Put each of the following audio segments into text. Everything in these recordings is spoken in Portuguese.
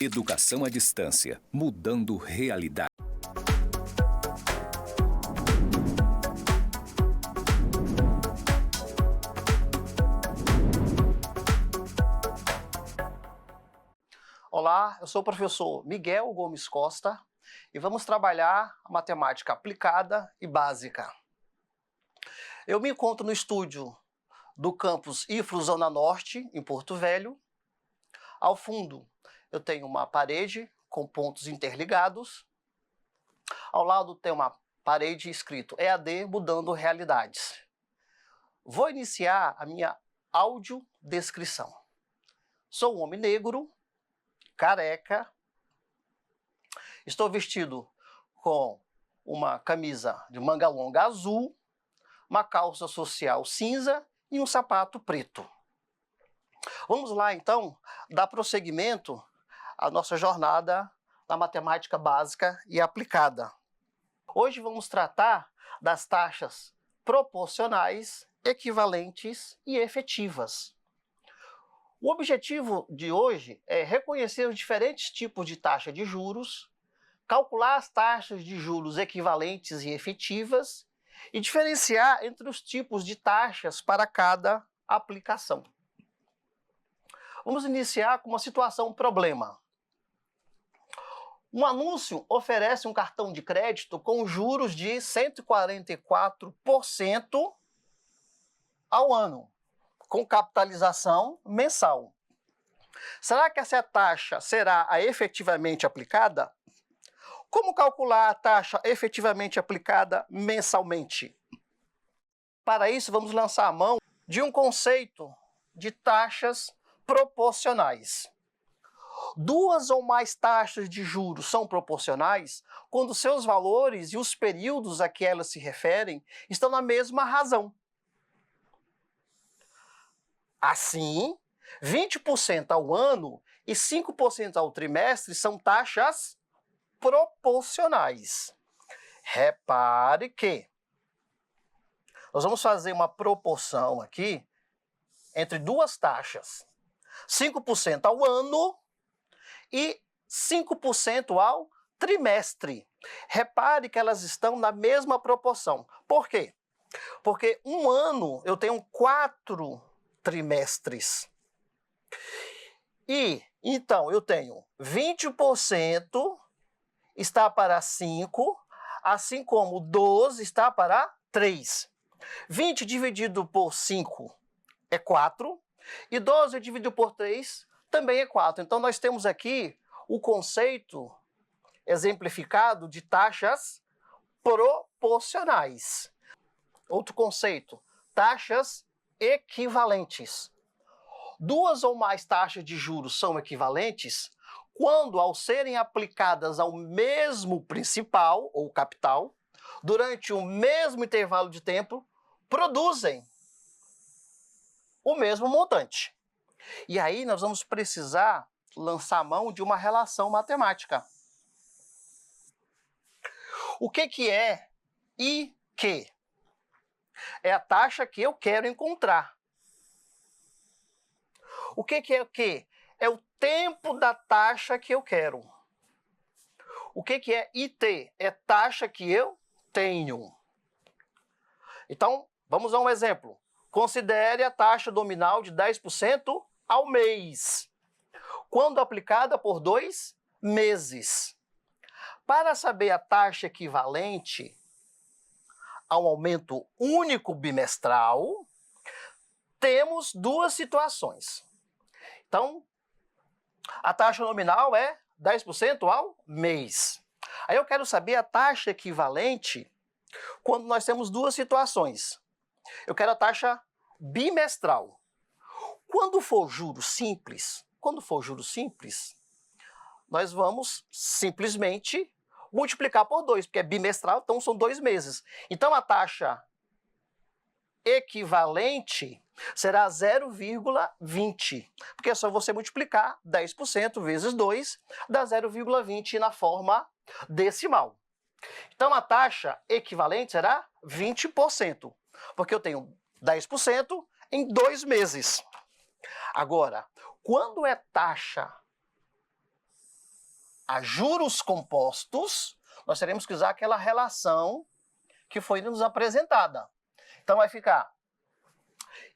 Educação à distância, mudando realidade. Olá, eu sou o professor Miguel Gomes Costa e vamos trabalhar a matemática aplicada e básica. Eu me encontro no estúdio do campus IFRO Zona Norte, em Porto Velho. Ao fundo, eu tenho uma parede com pontos interligados. Ao lado tem uma parede escrito EAD Mudando Realidades. Vou iniciar a minha audiodescrição. Sou um homem negro, careca, estou vestido com uma camisa de manga longa azul, uma calça social cinza e um sapato preto. Vamos lá, então, dar prosseguimento à nossa jornada na matemática básica e aplicada. Hoje vamos tratar das taxas proporcionais, equivalentes e efetivas. O objetivo de hoje é reconhecer os diferentes tipos de taxa de juros, calcular as taxas de juros equivalentes e efetivas e diferenciar entre os tipos de taxas para cada aplicação. Vamos iniciar com uma situação problema. Um anúncio oferece um cartão de crédito com juros de 144% ao ano, com capitalização mensal. Será que essa taxa será a efetivamente aplicada? Como calcular a taxa efetivamente aplicada mensalmente? Para isso, vamos lançar a mão de um conceito de taxas proporcionais. Duas ou mais taxas de juros são proporcionais quando seus valores e os períodos a que elas se referem estão na mesma razão. Assim, 20% ao ano e 5% ao trimestre são taxas proporcionais. Repare que nós vamos fazer uma proporção aqui entre duas taxas. 5% ao ano e 5% ao trimestre. Repare que elas estão na mesma proporção. Por quê? Porque um ano eu tenho 4 trimestres. E, então, eu tenho 20% está para 5, assim como 12 está para 3. 20 dividido por 5 é 4, e 12 dividido por 3 também é 4. Então, nós temos aqui o conceito exemplificado de taxas proporcionais. Outro conceito, taxas equivalentes. Duas ou mais taxas de juros são equivalentes quando, ao serem aplicadas ao mesmo principal ou capital, durante o mesmo intervalo de tempo, produzem o mesmo montante. E aí nós vamos precisar lançar a mão de uma relação matemática. O que é IQ? É a taxa que eu quero encontrar. O que é o quê? É o tempo da taxa que eu quero. O que é IT? É taxa que eu tenho. Então, vamos a um exemplo. Considere a taxa nominal de 10% ao mês, quando aplicada por 2 meses. Para saber a taxa equivalente a um aumento único bimestral, temos duas situações. Então, a taxa nominal é 10% ao mês. Aí eu quero saber a taxa equivalente quando nós temos duas situações. Eu quero a taxa bimestral. Quando for juros simples, nós vamos simplesmente multiplicar por 2, porque é bimestral, então são 2 meses. Então a taxa equivalente será 0,20, porque é só você multiplicar 10% vezes 2, dá 0,20 na forma decimal. Então a taxa equivalente será 20%, porque eu tenho 10% em 2 meses. Agora, quando é taxa a juros compostos, nós teremos que usar aquela relação que foi nos apresentada. Então vai ficar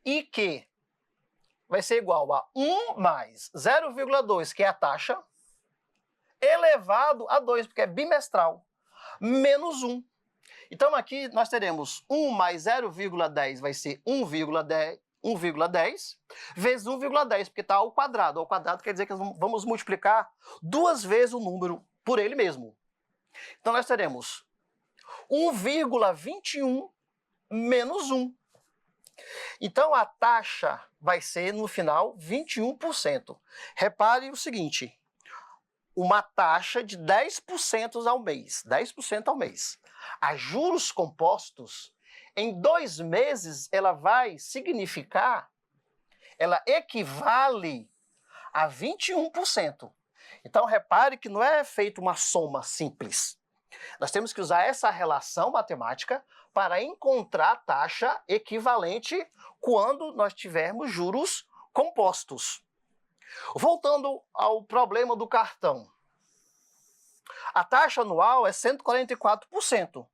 IQ vai ser igual a 1 mais 0,2, que é a taxa, elevado a 2, porque é bimestral, menos 1. Então aqui nós teremos 1 mais 0,10 vai ser 1,10 vezes 1,10, porque está ao quadrado. Ao quadrado quer dizer que vamos multiplicar 2 vezes o número por ele mesmo. Então nós teremos 1,21 menos 1. Então a taxa vai ser, no final, 21%. Repare o seguinte, uma taxa de 10% ao mês. 10% ao mês. A juros compostos, em 2 meses, ela vai significar, ela equivale a 21%. Então repare que não é feita uma soma simples. Nós temos que usar essa relação matemática para encontrar a taxa equivalente quando nós tivermos juros compostos. Voltando ao problema do cartão. A taxa anual é 144%.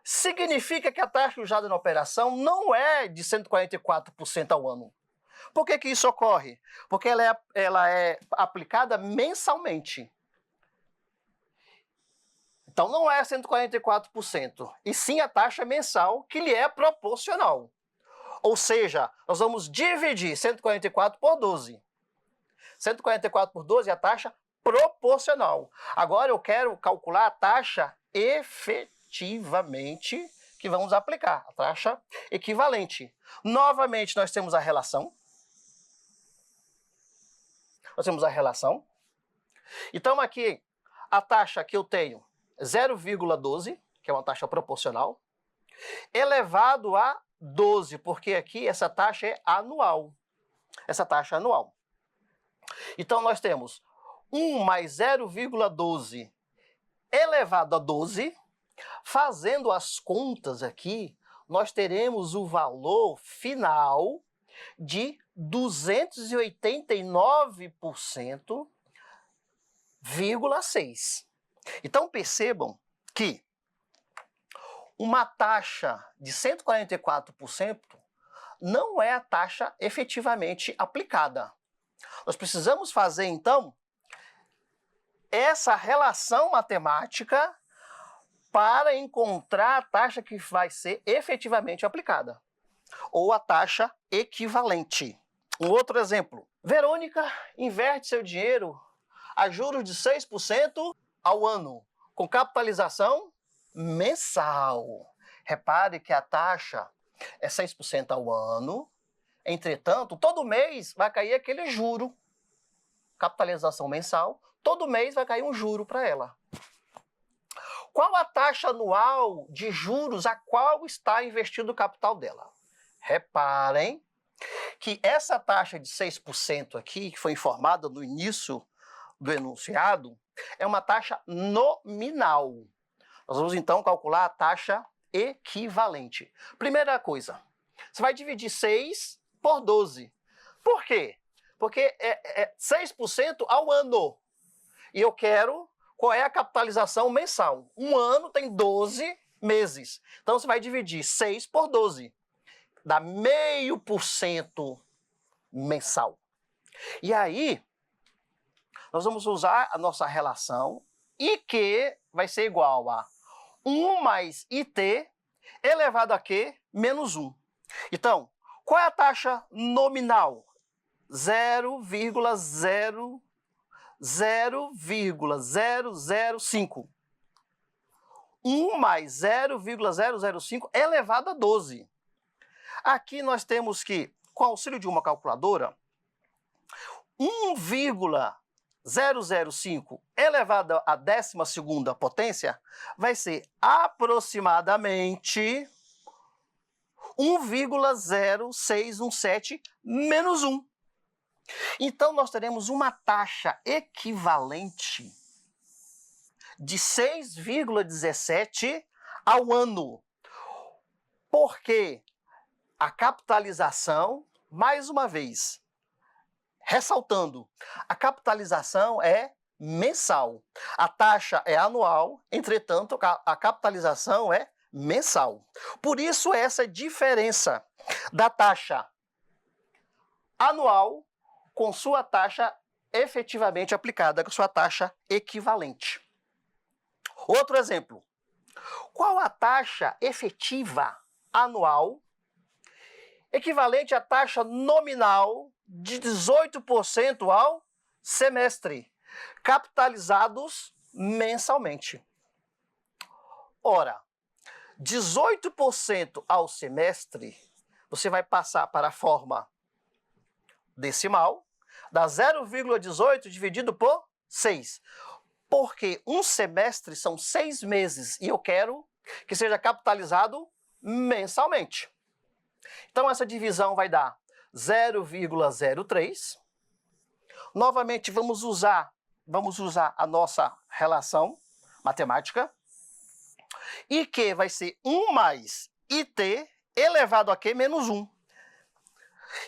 Significa que a taxa usada na operação não é de 144% ao ano. Por que isso ocorre? Porque ela é aplicada mensalmente. Então não é 144%, e sim a taxa mensal que lhe é proporcional. Ou seja, nós vamos dividir 144 por 12. 144 por 12 é a taxa proporcional. Agora eu quero calcular a taxa efetivamente que vamos aplicar, a taxa equivalente. Novamente nós temos a relação. Então aqui a taxa que eu tenho 0,12, que é uma taxa proporcional, elevado a 12, porque aqui essa taxa é anual. Então nós temos 1 mais 0,12 elevado a 12. Fazendo as contas aqui, nós teremos o valor final de 289,6. Então percebam que uma taxa de 144% não é a taxa efetivamente aplicada. Nós precisamos fazer, então, essa relação matemática para encontrar a taxa que vai ser efetivamente aplicada, ou a taxa equivalente. Um outro exemplo. Verônica investe seu dinheiro a juros de 6% ao ano, com capitalização mensal. Repare que a taxa é 6% ao ano, entretanto, todo mês vai cair aquele juro. Capitalização mensal, todo mês vai cair um juro para ela. Qual a taxa anual de juros a qual está investido o capital dela? Reparem que essa taxa de 6% aqui, que foi informada no início do enunciado, é uma taxa nominal. Nós vamos então calcular a taxa equivalente. Primeira coisa, você vai dividir 6 por 12. Por quê? Porque é 6% ao ano. E eu quero qual é a capitalização mensal. Um ano tem 12 meses. Então você vai dividir 6 por 12. Dá 0,5% mensal. E aí, nós vamos usar a nossa relação IQ vai ser igual a 1 mais IT elevado a Q menos 1. Então, qual é a taxa nominal? 0,005. 1 mais 0,005 elevado a 12. Aqui nós temos que, com o auxílio de uma calculadora, 1,005 elevado à 12ª potência vai ser aproximadamente 1,0617 menos 1. Então, nós teremos uma taxa equivalente de 6,17 ao ano. Porque a capitalização, mais uma vez, ressaltando, a capitalização é mensal. A taxa é anual, entretanto, a capitalização é mensal. Por isso, essa diferença da taxa anual com sua taxa efetivamente aplicada, com sua taxa equivalente. Outro exemplo. Qual a taxa efetiva anual equivalente à taxa nominal de 18% ao semestre, capitalizados mensalmente? Ora, 18% ao semestre, você vai passar para a forma decimal, dá 0,18 dividido por 6. Porque um semestre são 6 meses e eu quero que seja capitalizado mensalmente. Então, essa divisão vai dar 0,03. Novamente, vamos usar a nossa relação matemática. IQ vai ser 1 mais IT elevado a Q menos 1.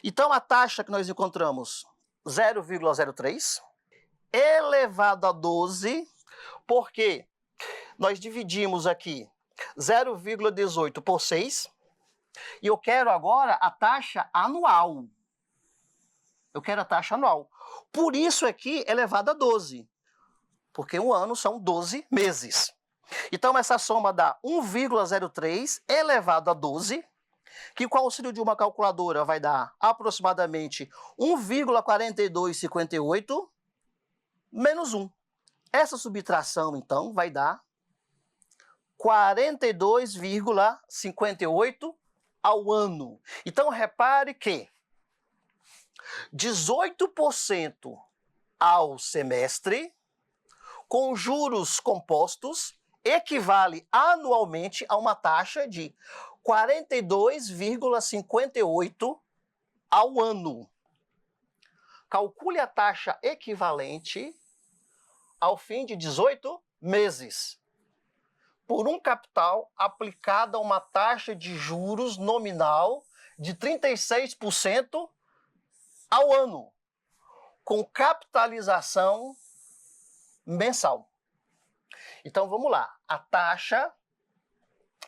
Então, a taxa que nós encontramos, 0,03, elevado a 12, porque nós dividimos aqui 0,18 por 6, e eu quero agora a taxa anual. Eu quero a taxa anual. Por isso aqui, elevado a 12, porque um ano são 12 meses. Então, essa soma dá 1,03 elevado a 12, que com o auxílio de uma calculadora vai dar aproximadamente 1,4258 menos 1. Essa subtração, então, vai dar 42,58 ao ano. Então, repare que 18% ao semestre, com juros compostos, equivale anualmente a uma taxa de 42,58 ao ano. Calcule a taxa equivalente ao fim de 18 meses, por um capital aplicado a uma taxa de juros nominal de 36% ao ano, com capitalização mensal. Então, vamos lá. A taxa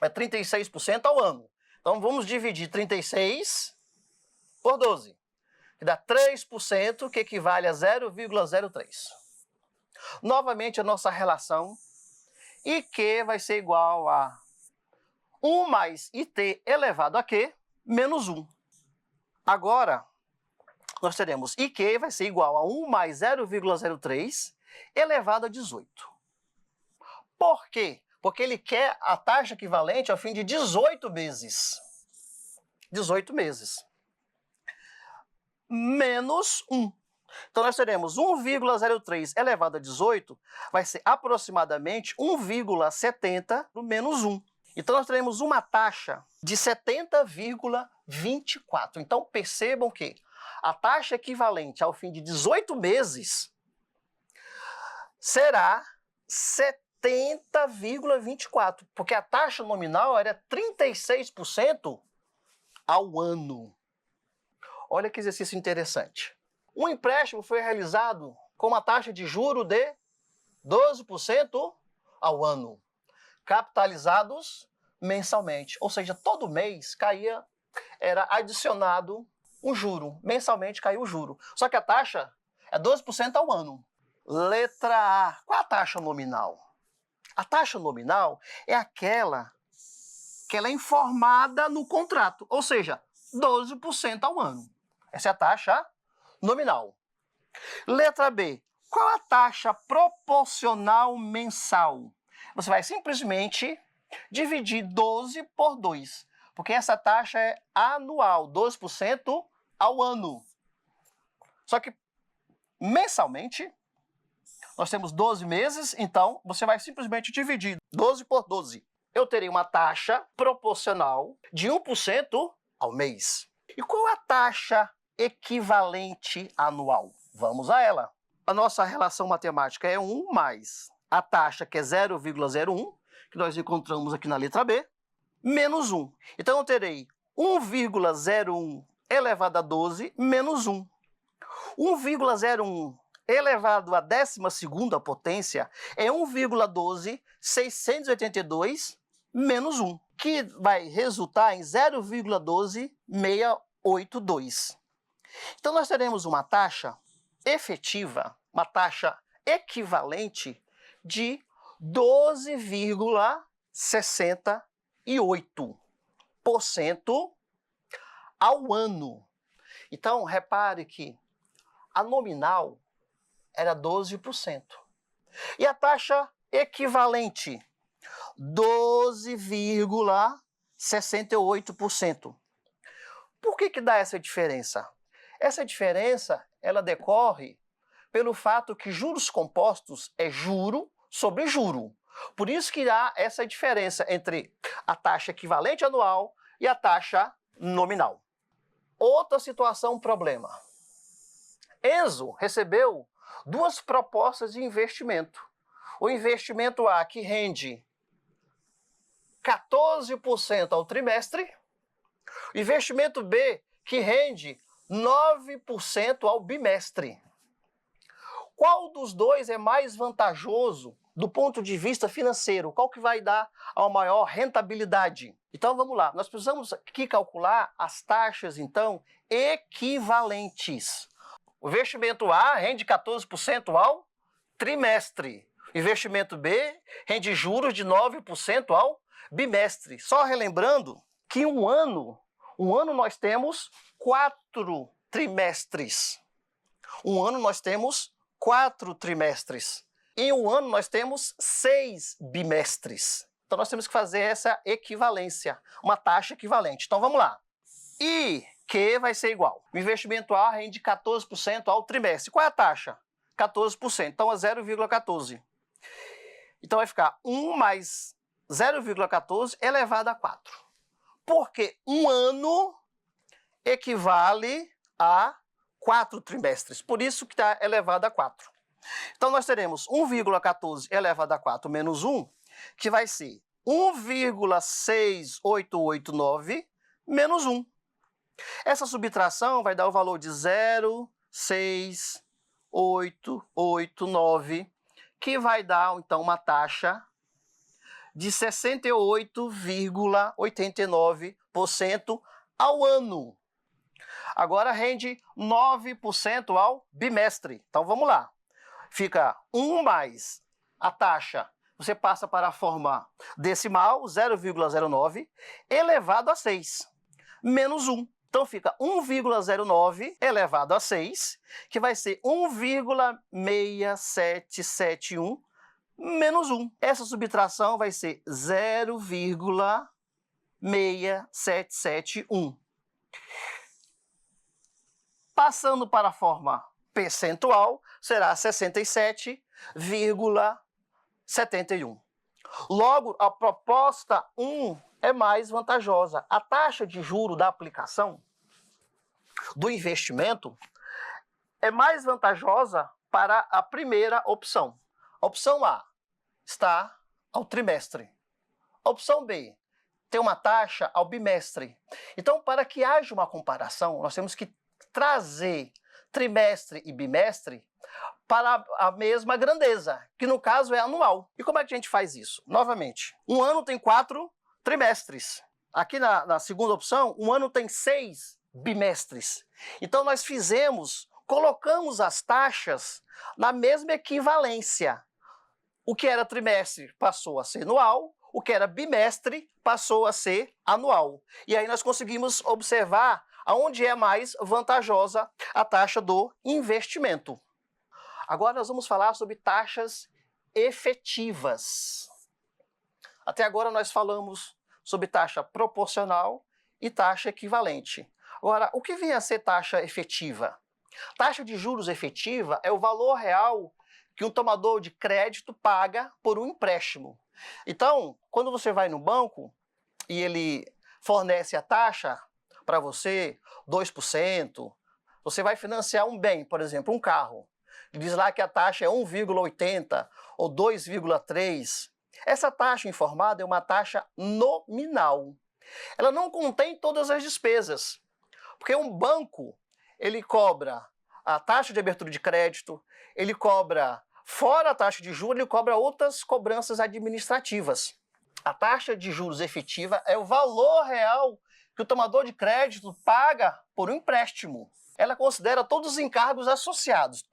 é 36% ao ano. Então, vamos dividir 36 por 12, que dá 3%, que equivale a 0,03. Novamente, a nossa relação IQ vai ser igual a 1 mais IT elevado a Q menos 1. Agora, nós teremos IQ vai ser igual a 1 mais 0,03 elevado a 18. Por quê? Porque ele quer a taxa equivalente ao fim de 18 meses. 18 meses. Menos 1. Então, nós teremos 1,03 elevado a 18, vai ser aproximadamente 1,70 no menos 1. Então, nós teremos uma taxa de 70,24. Então, percebam que a taxa equivalente ao fim de 18 meses será 70,24, porque a taxa nominal era 36% ao ano. Olha que exercício interessante. Um empréstimo foi realizado com uma taxa de juro de 12% ao ano, capitalizados mensalmente. Ou seja, todo mês era adicionado um juro. Mensalmente caiu o juro. Só que a taxa é 12% ao ano. Letra A. Qual é a taxa nominal? A taxa nominal é aquela que ela é informada no contrato, ou seja, 12% ao ano. Essa é a taxa nominal. Letra B. Qual a taxa proporcional mensal? Você vai simplesmente dividir 12 por 2, porque essa taxa é anual, 12% ao ano. Só que mensalmente, nós temos 12 meses, então você vai simplesmente dividir 12 por 12. Eu terei uma taxa proporcional de 1% ao mês. E qual a taxa equivalente anual? Vamos a ela. A nossa relação matemática é 1 mais a taxa, que é 0,01, que nós encontramos aqui na letra B, menos 1. Então, eu terei 1,01 elevado a 12 menos 1. 1,01 elevado à 12ª potência é 1,12682 menos 1, que vai resultar em 0,12682. Então, nós teremos uma taxa efetiva, uma taxa equivalente de 12,68% ao ano. Então, repare que a nominal era 12%. E a taxa equivalente, 12,68%. Por que dá essa diferença? Essa diferença, ela decorre pelo fato que juros compostos é juro sobre juro. Por isso que há essa diferença entre a taxa equivalente anual e a taxa nominal. Outra situação, problema. Enzo recebeu duas propostas de investimento. O investimento A, que rende 14% ao trimestre. O investimento B, que rende 9% ao bimestre. Qual dos dois é mais vantajoso do ponto de vista financeiro? Qual que vai dar a maior rentabilidade? Então vamos lá, nós precisamos aqui calcular as taxas, então, equivalentes. O investimento A rende 14% ao trimestre. O investimento B rende juros de 9% ao bimestre. Só relembrando que um ano nós temos 4 trimestres. Um ano nós temos 4 trimestres. Em um ano nós temos 6 bimestres. Então nós temos que fazer essa equivalência, uma taxa equivalente. Então vamos lá. I, que vai ser igual. O investimento A rende 14% ao trimestre. Qual é a taxa? 14%. Então é 0,14. Então vai ficar 1 mais 0,14 elevado a 4. Porque um ano equivale a 4 trimestres. Por isso que está elevado a 4. Então nós teremos 1,14 elevado a 4 menos 1, que vai ser 1,6889 menos 1. Essa subtração vai dar o valor de 0,6889, que vai dar, então, uma taxa de 68,89% ao ano. Agora rende 9% ao bimestre. Então vamos lá. Fica 1 mais a taxa, você passa para a forma decimal, 0,09, elevado a 6, menos 1. Então fica 1,09 elevado a 6, que vai ser 1,6771 menos 1. Essa subtração vai ser 0,6771. Passando para a forma percentual, será 67,71. Logo, a proposta 1 é mais vantajosa. A taxa de juro da aplicação do investimento é mais vantajosa para a primeira opção. A opção A está ao trimestre. A opção B tem uma taxa ao bimestre. Então, para que haja uma comparação, nós temos que trazer trimestre e bimestre para a mesma grandeza, que no caso é anual. E como é que a gente faz isso? Novamente, um ano tem 4 trimestres. Aqui na segunda opção, um ano tem 6 bimestres. Então nós colocamos as taxas na mesma equivalência. O que era trimestre passou a ser anual, o que era bimestre passou a ser anual. E aí nós conseguimos observar aonde é mais vantajosa a taxa do investimento. Agora nós vamos falar sobre taxas efetivas. Até agora nós falamos sobre taxa proporcional e taxa equivalente. Agora, o que vem a ser taxa efetiva? Taxa de juros efetiva é o valor real que um tomador de crédito paga por um empréstimo. Então, quando você vai no banco e ele fornece a taxa para você, 2%, você vai financiar um bem, por exemplo, um carro. Diz lá que a taxa é 1,80 ou 2,3. Essa taxa informada é uma taxa nominal. Ela não contém todas as despesas, porque um banco, ele cobra a taxa de abertura de crédito, ele cobra, fora a taxa de juros, ele cobra outras cobranças administrativas. A taxa de juros efetiva é o valor real que o tomador de crédito paga por um empréstimo. Ela considera todos os encargos associados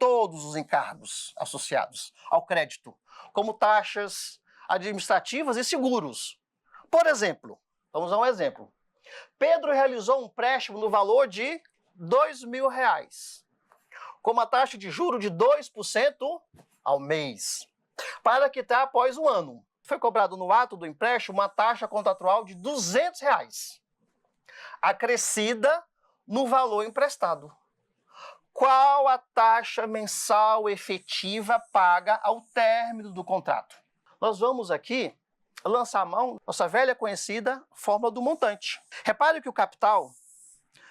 ao crédito, como taxas administrativas e seguros. Por exemplo, vamos dar um exemplo. Pedro realizou um empréstimo no valor de R$2.000, com uma taxa de juros de 2% ao mês, para quitar após um ano. Foi cobrado no ato do empréstimo uma taxa contratual de R$200, acrescida no valor emprestado. Qual a taxa mensal efetiva paga ao término do contrato? Nós vamos aqui lançar a mão nossa velha conhecida fórmula do montante. Repare que o capital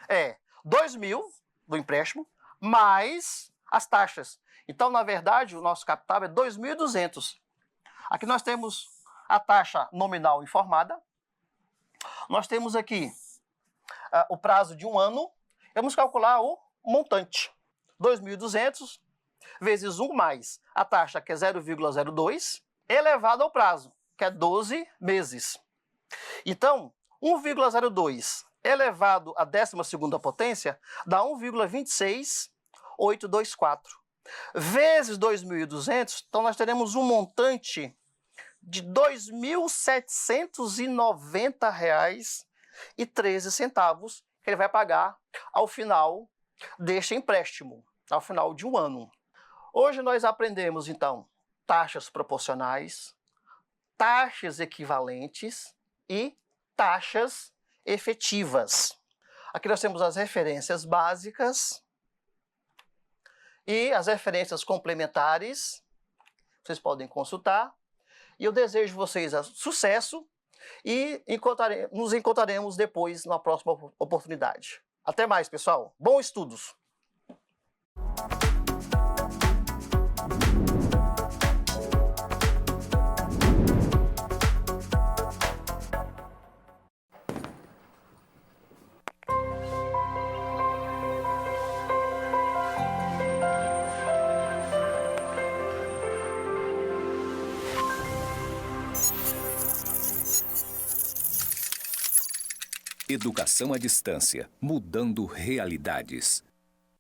é 2.000 do empréstimo mais as taxas. Então, na verdade, o nosso capital é 2.200. Aqui nós temos a taxa nominal informada. Nós temos aqui o prazo de um ano. Vamos calcular o montante. 2.200 vezes 1 mais a taxa, que é 0,02, elevado ao prazo, que é 12 meses. Então, 1,02 elevado à 12ª potência dá 1,26824. Vezes 2.200, então nós teremos um montante de R$ 2.790,13 que ele vai pagar ao final deste empréstimo, ao final de um ano. Hoje nós aprendemos, então, taxas proporcionais, taxas equivalentes e taxas efetivas. Aqui nós temos as referências básicas e as referências complementares. Vocês podem consultar. E eu desejo vocês sucesso e nos encontraremos depois na próxima oportunidade. Até mais, pessoal. Bons estudos! Educação à distância, mudando realidades.